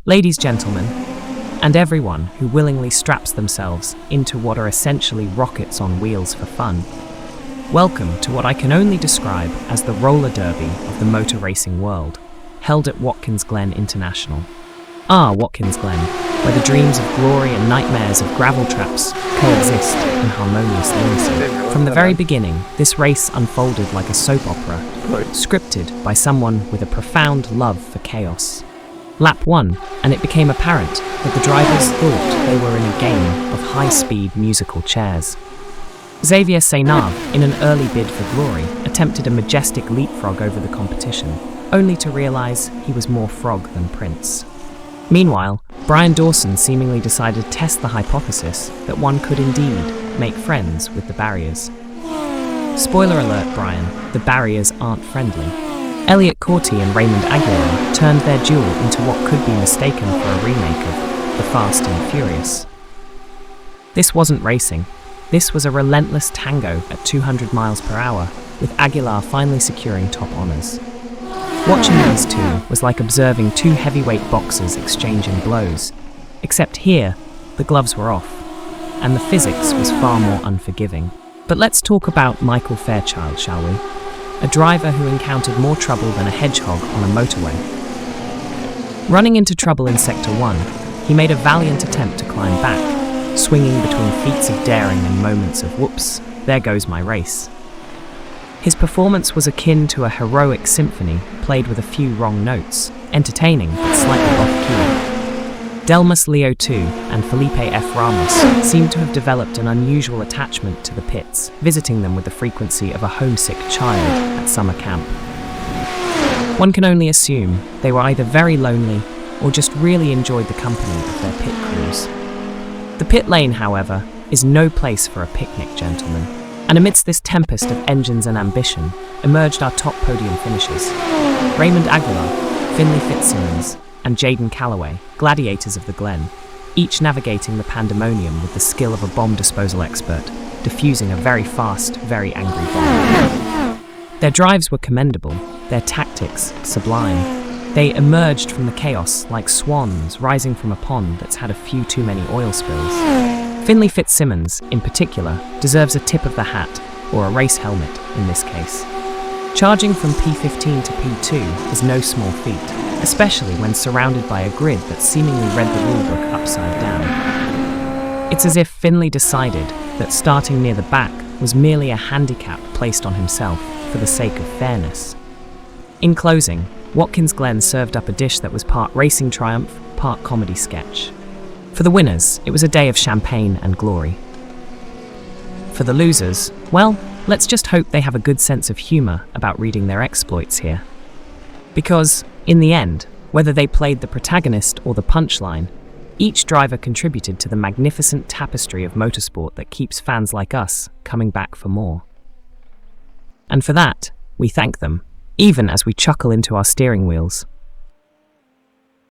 Ladies, gentlemen, and everyone who willingly straps themselves into what are essentially rockets on wheels for fun, welcome to what I can only describe as the roller derby of the motor racing world, held at Watkins Glen International. Watkins Glen, where the dreams of glory and nightmares of gravel traps coexist in harmonious unison. From the very beginning, this race unfolded like a soap opera, scripted by someone with a profound love for chaos. Lap 1, and it became apparent that the drivers thought they were in a game of high-speed musical chairs. Xavier Seynard, in an early bid for glory, attempted a majestic leapfrog over the competition, only to realise he was more frog than prince. Meanwhile, Brian Dawson seemingly decided to test the hypothesis that one could indeed make friends with the barriers. Spoiler alert, Brian, the barriers aren't friendly. Elliot Corti and Raymond Aguilar turned their duel into what could be mistaken for a remake of The Fast and Furious. This wasn't racing. This was a relentless tango at 200 miles per hour, with Aguilar finally securing top honours. Watching these two was like observing two heavyweight boxers exchanging blows, except here, the gloves were off, and the physics was far more unforgiving. But let's talk about Michael Fairchild, shall we? A driver who encountered more trouble than a hedgehog on a motorway. Running into trouble in Sector 1, he made a valiant attempt to climb back, swinging between feats of daring and moments of whoops, there goes my race. His performance was akin to a heroic symphony played with a few wrong notes, entertaining but slightly off-key. Delmas Leo II and Felipe F. Ramos seemed to have developed an unusual attachment to the pits, visiting them with the frequency of a homesick child at summer camp. One can only assume they were either very lonely or just really enjoyed the company of their pit crews. The pit lane, however, is no place for a picnic, gentlemen. And amidst this tempest of engines and ambition, emerged our top podium finishers. Raymond Aguilar, Finley Fitzsimmons, and Jaden Calloway, gladiators of the Glen, each navigating the pandemonium with the skill of a bomb disposal expert, diffusing a very fast, very angry bomb. Their drives were commendable, their tactics sublime. They emerged from the chaos like swans rising from a pond that's had a few too many oil spills. Finley Fitzsimmons, in particular, deserves a tip of the hat, or a race helmet in this case. Charging from P15 to P2 is no small feat, especially when surrounded by a grid that seemingly read the rulebook upside down. It's as if Finley decided that starting near the back was merely a handicap placed on himself for the sake of fairness. In closing, Watkins Glen served up a dish that was part racing triumph, part comedy sketch. For the winners, it was a day of champagne and glory. For the losers, well, let's just hope they have a good sense of humour about reading their exploits here. Because, in the end, whether they played the protagonist or the punchline, each driver contributed to the magnificent tapestry of motorsport that keeps fans like us coming back for more. And for that, we thank them, even as we chuckle into our steering wheels.